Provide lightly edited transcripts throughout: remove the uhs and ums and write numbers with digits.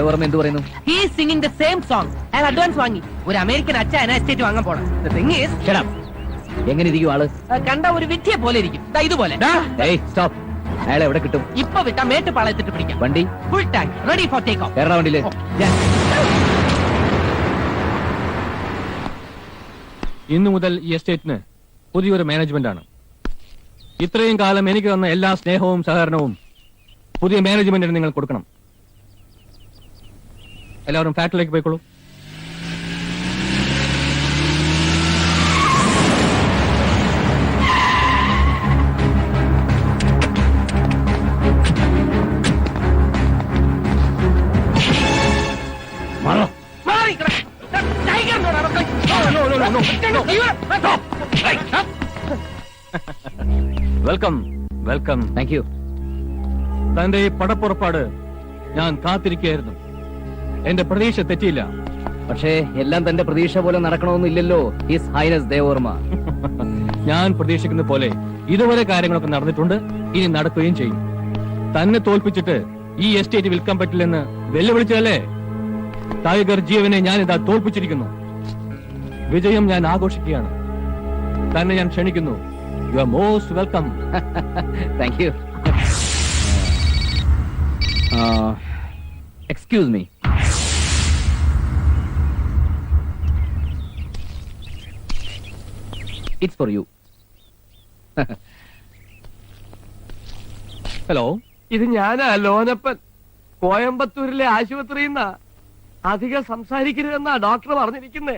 ദേവർമ്മ എന്ത് പറയുന്നു? He is singing the same song. അയാൾ അഡ്വാൻസ് വാങ്ങി. ഒരു അമേരിക്കൻ അച്ഛൻ എസ്റ്റേറ്റ് വാങ്ങാൻ പോണം. The thing is, എങ്ങനെ ഇരിക്കും ആള്? കണ്ട ഒരു വിദ്യ പോലെ ഇരിക്കും. ഇതുപോലെ. സ്റ്റോപ്പ്. അയാളെ എവിടെ കിട്ടും? ഇപ്പൊ വിട്ട മേട്ടുപാളയത്തിട്ട് പിടിക്കാം. വണ്ടി full tank, ready for take off. Kerala വണ്ടിയില്. ഇന്നു മുതൽ ഈ എസ്റ്റേറ്റിന് പുതിയൊരു മാനേജ്മെന്റ് ആണ്. ഇത്രയും കാലം എനിക്ക് തന്ന എല്ലാ സ്നേഹവും സഹകരണവും പുതിയ മാനേജ്മെന്റിന് നിങ്ങൾ കൊടുക്കണം. എല്ലാവരും ഫ്ലാറ്റിലേക്ക് പോയിക്കോളൂ. Welcome welcome. Thank you. തന്റെ ഈ പടപ്പുറപ്പാട് ഞാൻ കാത്തിരിക്കുകയായിരുന്നു. എന്റെ പ്രതീക്ഷ തെറ്റിയില്ല. പക്ഷേ എല്ലാം തന്റെ പ്രതീക്ഷ പോലെ നടക്കണമെന്നില്ലല്ലോ ഹിസ് ഹൈനസ് ദേവർമ്മ. ഞാൻ പ്രതീക്ഷിക്കുന്ന പോലെ ഇതുവരെ കാര്യങ്ങളൊക്കെ നടന്നിട്ടുണ്ട്, ഇനി നടക്കുകയും ചെയ്യും. തന്നെ തോൽപ്പിച്ചിട്ട് ഈ എസ്റ്റേറ്റ് വിൽക്കാൻ പറ്റില്ലെന്ന് വെല്ലുവിളിച്ചതല്ലേ? ടൈഗർ ജീവനെ ഞാൻ ഇതാ തോൽപ്പിച്ചിരിക്കുന്നു. വിജയം ഞാൻ ആഘോഷിക്കുകയാണ്. തന്നെ ഞാൻ ക്ഷണിക്കുന്നു. You are most welcome. Thank you. Excuse me. It's for you. Hello, ഇത് ഞാനാ ലോനപ്പൻ, കോയമ്പത്തൂരിലെ ആശുപത്രിയിൽ നിന്നാ. അധികം സംസാരിക്കരുതെന്നാ ഡോക്ടർ പറഞ്ഞിരിക്കുന്നേ.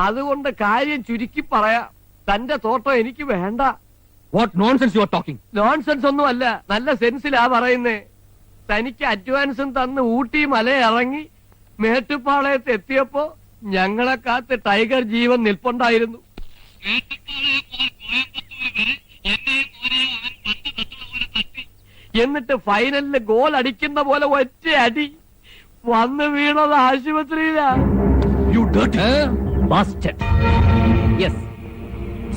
അതുകൊണ്ട് കാര്യം ചുരുക്കി പറയാം. തന്റെ തോട്ടം എനിക്ക് വേണ്ട. What nonsense you are talking? Nonsense ഒന്നും അല്ല, നല്ല സെൻസിലാ പറയുന്നേ. തനിക്ക് അഡ്വാൻസും തന്ന് ഊട്ടി മല ഇറങ്ങി മേട്ടുപ്പാളയത്ത് എത്തിയപ്പോ ഞങ്ങളെ കാത്ത് ടൈഗർ ജീവൻ നിൽപ്പുണ്ടായിരുന്നു. എന്നിട്ട് ഫൈനലില് ഗോൾ അടിക്കുന്ന പോലെ ഒറ്റ അടി വന്ന് വീണത് ആശുപത്രിയിലാ. യെസ്,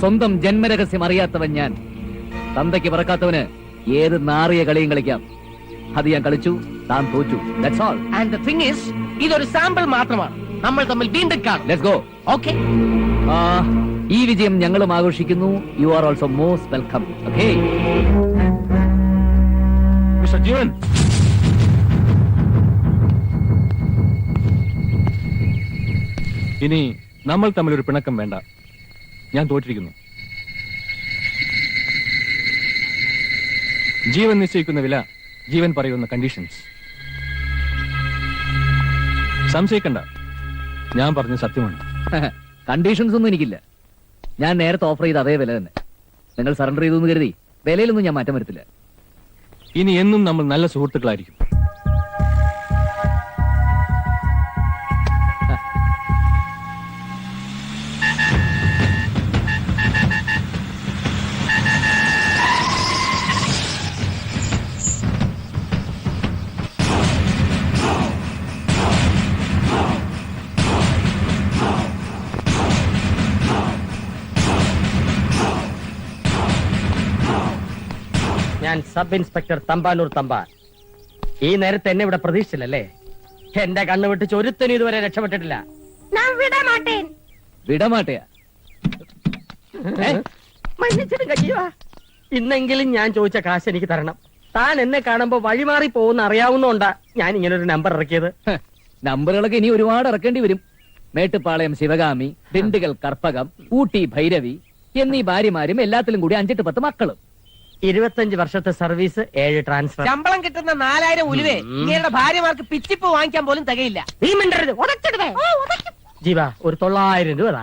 സ്വന്തം ജന്മരഹസ്യം അറിയാത്തവൻ ഞാൻ. തന്തയ്ക്ക് പറക്കാത്തവന് ഏത് നാറിയ കളിയും കളിക്കാം. അത് ഞാൻ കളിച്ചു, താൻ തോറ്റു. That's all. And the thing is, ഇതൊരു സാമ്പിൾ മാത്രമാണ്. നമ്മൾ തമ്മിൽ വീണ്ടും കാണും. Let's go. Okay. ഈ വിജയം ഞങ്ങളും ആഘോഷിക്കുന്നു. You are also most welcome. Okay mister Jeevan, ഇനി നമ്മൾ തമ്മിൽ ഒരു പിണക്കം വേണ്ട. ഞാൻ തോറ്റിരിക്കുന്നു. ജീവൻ നിശ്ചയിക്കുന്ന വില, ജീവൻ പറയുന്ന കണ്ടീഷൻസ്. സംശയിക്കണ്ട, ഞാൻ പറഞ്ഞ സത്യമാണ്. കണ്ടീഷൻസ് ഒന്നും എനിക്കില്ല. ഞാൻ നേരത്തെ ഓഫർ ചെയ്ത അതേ വില തന്നെ. നിങ്ങൾ സറണ്ടർ ചെയ്തു എന്ന് കരുതി വിലയിലൊന്നും ഞാൻ മാറ്റം വരുത്തില്ല. ഇനി എന്നും നമ്മൾ നല്ല സുഹൃത്തുക്കളായിരിക്കും. ഞാൻ സബ് ഇൻസ്പെക്ടർ തമ്പാനൂർ തമ്പാൻ. ഈ നേരത്തെ എന്നെ ഇവിടെ പ്രതീക്ഷിച്ചില്ലല്ലേ? എന്റെ കണ്ണു വിട്ടിച്ച് ഒരുത്തനും ഇതുവരെ രക്ഷപ്പെട്ടിട്ടില്ല. വിടമാട്ടയാ? ഇന്നെങ്കിലും ഞാൻ ചോദിച്ച കാശ് എനിക്ക് തരണം. താൻ എന്നെ കാണുമ്പോ വഴിമാറി പോകുന്ന അറിയാവുന്നോണ്ടാ ഞാൻ ഇങ്ങനെ ഒരു നമ്പർ ഇറക്കിയത്. നമ്പറുകളൊക്കെ ഇനി ഒരുപാട് ഇറക്കേണ്ടി വരും. മേട്ടുപ്പാളയം ശിവകാമി, ദിണ്ടുകൽ കർപ്പകം, ഊട്ടി ഭൈരവി എന്നീ ഭാര്യമാരും എല്ലാത്തിലും കൂടി 5-10 മക്കളും. 25 വർഷത്തെ സർവീസ്, 7 ട്രാൻസ്ഫർ. ശമ്പളം കിട്ടുന്ന 4000 ഉലുവേ ഇങ്ങയുടെ ഭാര്യമാർക്ക് പിച്ചിപ്പ് വാങ്ങിക്കാൻ പോലും തികയില്ല. നീ മിണ്ടരുത്. ജീവ, ഒരു 900 രൂപ.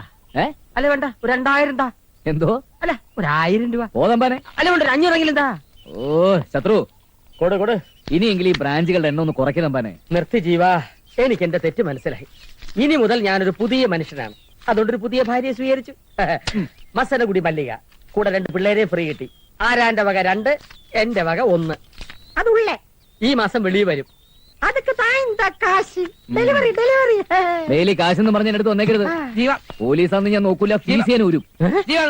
അല്ല വേണ്ട, ഒരു 2000 താ. എന്തോ? അല്ല, ഒരു 1000 രൂപ. ഓതമ്പാനെ? അല്ല വേണ്ട, ഒരു 500 താ. ഓ ശത്രു, കൊടു. ഇനിയെങ്കിലും ഈ ബ്രാഞ്ചുകളുടെ എണ്ണം ഒന്ന് കുറയ്ക്കുന്നമ്പാനെ. നിർത്തി ജീവ, എനിക്ക് എന്റെ തെറ്റ് മനസ്സിലായി. ഇനി മുതൽ ഞാനൊരു പുതിയ മനുഷ്യനാണ്. അതുകൊണ്ടൊരു പുതിയ ഭാര്യയെ സ്വീകരിച്ചു. മസനഗുടി മല്ലിക, കൂടെ 2 പിള്ളേരെ ഫ്രീ കിട്ടി. ആരാന്റെ വക 2, എന്റെ വക 1. അതുള്ളേ ഈ മാസം വെളിയിൽ വരും. അതൊക്കെ ഡെയിലി കാശെന്ന് പറഞ്ഞ അടുത്ത് വന്നേക്കരുത്. ജീവ, പോലീസാന്ന് ഞാൻ നോക്കൂല, ഫീസ് ചെയ്യാൻ വരും. ജീവ,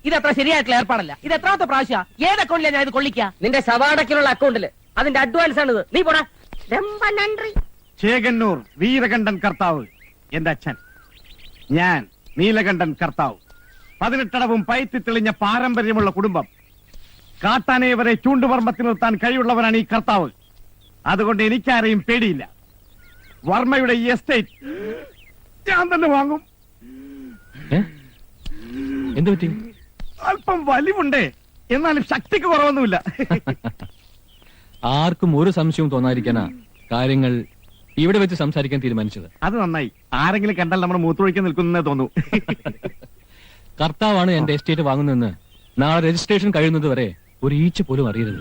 ഇതത്ര ശരിയായിട്ടുള്ള ഏർപ്പാടല്ല. ഇത് എത്രാമത്തെ പ്രാവശ്യം? ഏത് അക്കൗണ്ടിലാണ് ഞാൻ ഇത് കൊള്ളിക്ക? നിന്റെ സവാടക്കിലുള്ള അക്കൗണ്ടില് അതിന്റെ അഡ്വാൻസ് ആണിത്. നീ പോടാ. ചേകന്നൂർ വീരകണ്ഠൻ കർത്താവ് എന്റെ അച്ഛൻ, ഞാൻ നീലകണ്ഠൻ കർത്താവ്. 18 പയറ്റി തെളിഞ്ഞ പാരമ്പര്യമുള്ള കുടുംബം. കാട്ടാനെ വരെ ചൂണ്ടുവർമ്മത്തിൽ നിർത്താൻ കഴിവുള്ളവനാണ് ഈ കർത്താവ്. അതുകൊണ്ട് എനിക്കാരെയും പേടിയില്ല. വർമ്മയുടെ ഈ എസ്റ്റേറ്റ് ഞാൻ തന്നെ വാങ്ങും. എന്ത് പറ്റി? അല്പം വലിവുണ്ടേ, എന്നാലും ശക്തിക്ക് കുറവൊന്നുമില്ല. ആർക്കും ഒരു സംശയവും തോന്നാതിരിക്കാനാ കാര്യങ്ങൾ ഇവിടെ വെച്ച് സംസാരിക്കാൻ തീരുമാനിച്ചത്. അത് നന്നായി. ആരെങ്കിലും കണ്ടാൽ നമ്മുടെ മൂത്രമൊഴിക്കാൻ നിൽക്കുന്നേ തോന്നൂ. കർത്താവാണ് എന്റെ എസ്റ്റേറ്റ് വാങ്ങുന്നതെന്ന് നാളെ രജിസ്ട്രേഷൻ കഴിയുന്നത് വരെ ഒരു ഈച്ച പോലും അറിയരുത്.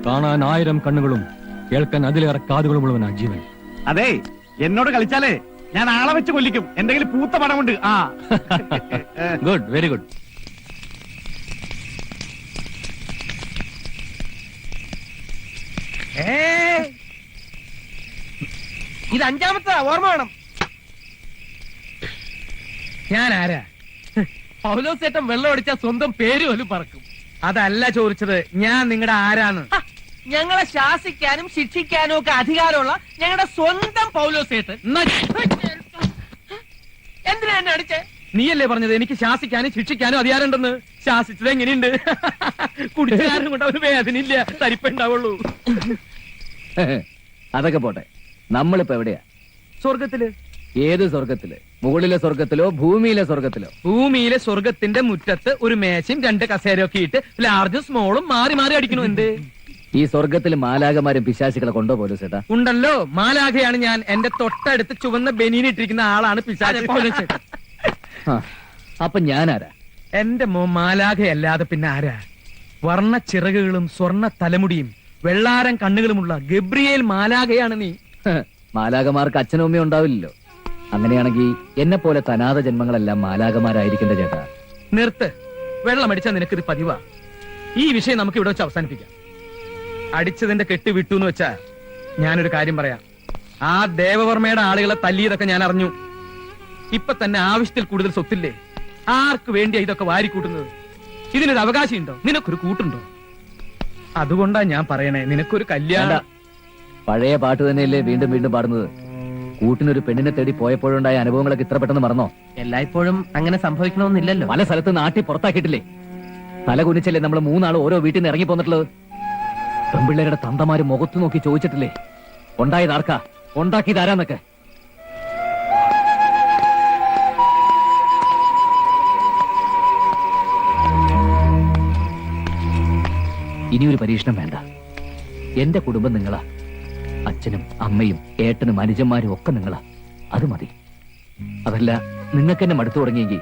കാണാൻ 1000 കണ്ണുകളും കേൾക്കാൻ അതിലേറെ കാതുകളുമുള്ളവനാ ജീവൻ. അതെ, എന്നോട് കളിച്ചാലേ ഞാൻ ആളെ വെച്ച് കൊല്ലിക്കും. എന്തെങ്കിലും പൂത്ത പടമുണ്ട്. ആ ഗുഡ്, വെരി ഗുഡ്. ഇത് 5ാമത്തെ ഓർമ്മ വേണം. ഞാൻ ആരാ? പൗലോസേട്ടൻ വെള്ളം അടിച്ചാൽ സ്വന്തം പേര് പോലും പറക്കും. അതല്ല ചോദിച്ചത്, ഞാൻ നിങ്ങളുടെ ആരാന്ന്. ഹ, ഞങ്ങളെ ശാസിക്കാനും ശിക്ഷിക്കാനും ഒക്കെ അധികാരമുള്ള ഞങ്ങളുടെ സ്വന്തം പൗലോസേട്ടൻ. എന്തിനാ എന്നെ അടിച്ചേ? നീയല്ലേ പറഞ്ഞത് എനിക്ക് ശാസിക്കാനും ശിക്ഷിക്കാനും അധികാരമുണ്ടെന്ന്? ശാസിച്ചത് എങ്ങനെയുണ്ട്? കുടിച്ചുകാരൻ കൊണ്ട് അവന് വേദനയില്ല, തരിപ്പുണ്ടാവുള്ളൂ. അതൊക്കെ പോട്ടെ, നമ്മളിപ്പോ എവിടെയാ? സ്വർഗത്തില്. ഏത് സ്വർഗത്തില്? മുകളിലെ സ്വർഗത്തിലോ ഭൂമിയിലെ സ്വർഗത്തിലോ? ഭൂമിയിലെ സ്വർഗത്തിന്റെ മുറ്റത്ത് ഒരു മേശയും 2 കസേരയൊക്കെ ഇട്ട് ലാർജും സ്മോളും മാറി മാറി അടിക്കണു. എന്ത്? ഈ സ്വർഗത്തിൽ മാലാകമാരും പിശാചികളെ കൊണ്ടോ പോലും ചേട്ടാ? ഉണ്ടല്ലോ, മാലാഖയാണ് ഞാൻ. എന്റെ തൊട്ടടുത്ത് ചുവന്ന ബനീനിട്ടിരിക്കുന്ന ആളാണ് പിശാച്. പൗലോസേട്ടൻ. അപ്പൊ ഞാനാരാ? എന്റെ മാലാഖയല്ലാതെ പിന്നെ ആരാ? വർണ്ണ ചിറകുകളും സ്വർണ്ണ തലമുടിയും വെള്ളാരം കണ്ണുകളുമുള്ള ഗബ്രിയേൽ മാലാഖയാണ് നീ. മാലാകമാർക്ക് അച്ഛനും അമ്മയും ഉണ്ടാവില്ലല്ലോ. അങ്ങനെയാണെങ്കിൽ എന്നെ പോലെ തനാഥ ജന്മങ്ങളെല്ലാം മാലാകമാരായിരിക്കേണ്ട ചേട്ടാ. നിർത്ത്. വെള്ളമടിച്ചാൽ നിനക്കിത് പതിവാ. ഈ വിഷയം നമുക്ക് ഇവിടെ വെച്ച് അവസാനിപ്പിക്കാം. അടിച്ചതിന്റെ കെട്ട് വിട്ടു എന്ന് വെച്ചാ ഞാനൊരു കാര്യം പറയാം. ആ ദേവവർമ്മയുടെ ആളുകളെ തല്ലിയതൊക്കെ ഞാൻ അറിഞ്ഞു. ഇപ്പൊ തന്നെ ആവശ്യത്തിൽ കൂടുതൽ സ്വത്തില്ലേ? ആർക്ക് വേണ്ടിയാ ഇതൊക്കെ വാരിക്കൂട്ടുന്നത്? ഇതിനൊരു അവകാശമുണ്ടോ? നിനക്കൊരു കൂട്ടുണ്ടോ? അതുകൊണ്ടാ ഞാൻ പറയണേ, നിനക്കൊരു കല്യാണം. പഴയ പാട്ട് തന്നെയല്ലേ വീണ്ടും വീണ്ടും പാടുന്നത്? കൂട്ടിനൊരു പെണ്ണിനെ തേടി പോയപ്പോഴുണ്ടായ അനുഭവങ്ങളൊക്കെ ഇത്ര പെട്ടെന്ന് മറന്നോ? എല്ലായ്പ്പോഴും അങ്ങനെ സംഭവിക്കണമെന്നില്ലല്ലോ. പല സ്ഥലത്ത് നാട്ടി പുറത്താക്കിയിട്ടില്ലേ? തല കുനിച്ചല്ലേ നമ്മൾ 3 ആൾ ഓരോ വീട്ടിൽ നിന്ന് ഇറങ്ങി പോന്നിട്ടുള്ളത്? പെൺപിള്ളേരുടെ തന്തമാര് മുഖത്ത് നോക്കി ചോദിച്ചിട്ടില്ലേ ഉണ്ടായത് ആർക്കാ, ഉണ്ടാക്കിയത് ആരാന്നൊക്കെ? ഇനിയൊരു പരീക്ഷണം വേണ്ട. എന്റെ കുടുംബം നിങ്ങളാ. അച്ഛനും അമ്മയും ഏട്ടനും അനുജന്മാരും ഒക്കെ നിങ്ങളാ. അത് മതി. അതല്ല, നിങ്ങൾക്ക് എന്നെ മടുത്തു തുടങ്ങിയെങ്കിൽ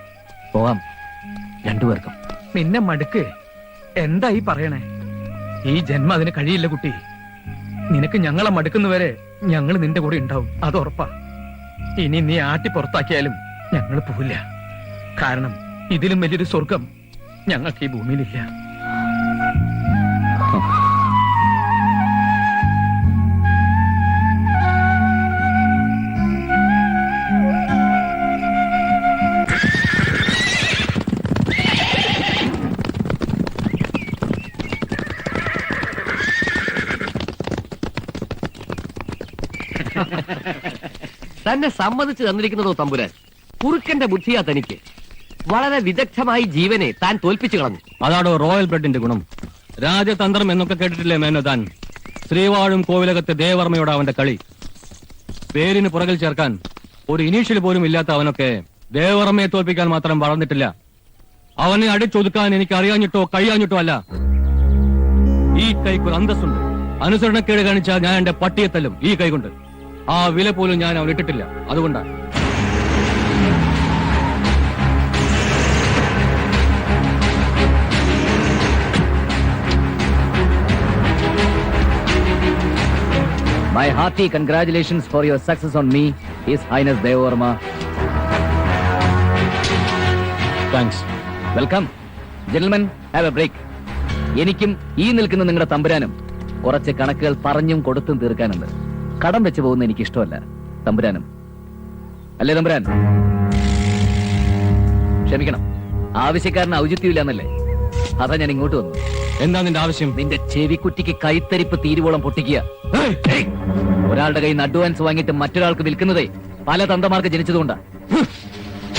പോവാം രണ്ടുപേർക്കും. നിന്നെ മടുക്ക്? എന്താ ഈ പറയണേ? ഈ ജന്മം അതിന് കഴിയില്ല കുട്ടി. നിനക്ക് ഞങ്ങളെ മടുക്കുന്നവരെ ഞങ്ങൾ നിന്റെ കൂടെ ഉണ്ടാവും, അത് ഉറപ്പാ. ഇനി നീ ആട്ടി പുറത്താക്കിയാലും ഞങ്ങൾ പോവില്ല. കാരണം ഇതിലും വലിയൊരു സ്വർഗം ഞങ്ങൾക്ക് ഈ ഭൂമിയിലില്ല. തന്നെ സമ്മതിച്ചു തന്നിരിക്കുന്നതോ തമ്പുരാൻ? കുറുക്കന്റെ ബുദ്ധിയാ തനിക്ക്. വളരെ വിദഗ്ധമായി ജീവനെ താൻ തോൽപ്പിച്ചു കളഞ്ഞു. അതാണോ റോയൽ ബ്ലഡിന്റെ ഗുണം? രാജതന്ത്രം എന്നൊക്കെ കേട്ടിട്ടില്ലേ മേനോ താൻ? ശ്രീവാഴും കോവിലകത്തെ ദേവർമ്മയോട് അവന്റെ കളി. പേരിന് പുറകിൽ ചേർക്കാൻ ഒരു ഇനീഷ്യൽ പോലും ഇല്ലാത്ത അവനൊക്കെ ദേവർമ്മയെ തോൽപ്പിക്കാൻ മാത്രം വളർന്നിട്ടില്ല. അവനെ അടിച്ചൊതുക്കാൻ എനിക്ക് അറിയാഞ്ഞിട്ടോ കഴിയാഞ്ഞിട്ടോ അല്ല. ഈ കൈക്കൊരു അന്തസ്സുണ്ട്. അനുസരണക്കേട് കാണിച്ചാൽ ഞാൻ എന്റെ പട്ടിയെ തല്ലും ഈ കൈകൊണ്ട്. ആ വില പോലും ഞാൻ അവൻ ഇട്ടിട്ടില്ല. അതുകൊണ്ടാണ് My hearty congratulations for your success on me, His Highness Devavarma. Thanks. Welcome. Gentlemen, have a break. എനിക്കും ഈ നിൽക്കുന്ന നിങ്ങളുടെ തമ്പുരാനും കുറച്ച് കണക്കുകൾ പറഞ്ഞും കൊടുത്തും തീർക്കാനുണ്ട്. കടം വെച്ച് പോകുന്ന എനിക്ക് ഇഷ്ടമല്ല. തമ്പുരാനും അല്ലേ? തമ്പുരാൻ ക്ഷമിക്കണം, ആവശ്യക്കാരന് ഔചിത്യമില്ല എന്നല്ലേ? അതാ ഞാൻ ഇങ്ങോട്ട് വന്നു. എന്താ നിന്റെ ആവശ്യം? നിന്റെ ചെവിക്കുറ്റിക്ക് കൈത്തരിപ്പ് തീരുവോളം പൊട്ടിക്കുക. ഒരാളുടെ കയ്യിൽ നിന്ന് അഡ്വാൻസ് വാങ്ങിയിട്ട് മറ്റൊരാൾക്ക് വിൽക്കുന്നതേ പല തന്തമാർക്ക് ജനിച്ചതുകൊണ്ടാ.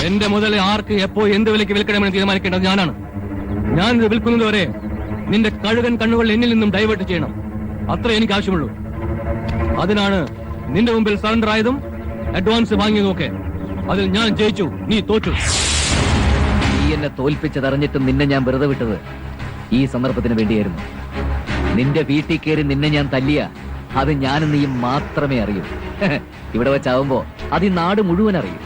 എന്റെ മുതൽ ആർക്ക് എപ്പോ എന്ത് വിലയ്ക്ക് വിൽക്കണമെന്ന് തീരുമാനിക്കേണ്ടത് ഞാനാണ്. ഞാൻ ഇത് വിൽക്കുന്നത് വരെ നിന്റെ കഴുകൻ കണ്ണുകൾ എന്നിൽ നിന്നും ഡൈവേർട്ട് ചെയ്യണം. അത്രേ എനിക്ക് ആവശ്യമുള്ളൂ. അതിനാണ് നിന്റെ മുമ്പിൽ സറണ്ടർ ആയതും അഡ്വാൻസ് വാങ്ങിയതും ഒക്കെ. അതിൽ ഞാൻ ജയിച്ചു, നീ തോറ്റു. നീ എന്നെ തോൽപ്പിച്ചതറിഞ്ഞിട്ടും നിന്നെ ഞാൻ വെറുതെ വിട്ടത് ഈ സന്ദർഭത്തിന് വേണ്ടിയായിരുന്നു. നിന്റെ വീട്ടിൽ കയറി നിന്നെ ഞാൻ തല്ലിയ അത് ഞാനും നീയും മാത്രമേ അറിയൂ. ഇവിടെ വെച്ചാവുമ്പോ അത് ഈ നാട് മുഴുവൻ അറിയും.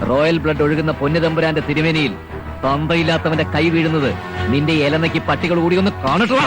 റോയൽ ബ്ലഡ് ഒഴുകുന്ന പൊന്നുതമ്പുരാന്റെ തിരുമേനിയിൽ തന്തയില്ലാത്തവന്റെ കൈ വീഴുന്നത് നിന്റെ ഇലനയ്ക്ക് പട്ടികൾ കൂടി ഒന്ന് കാണട്ടോ.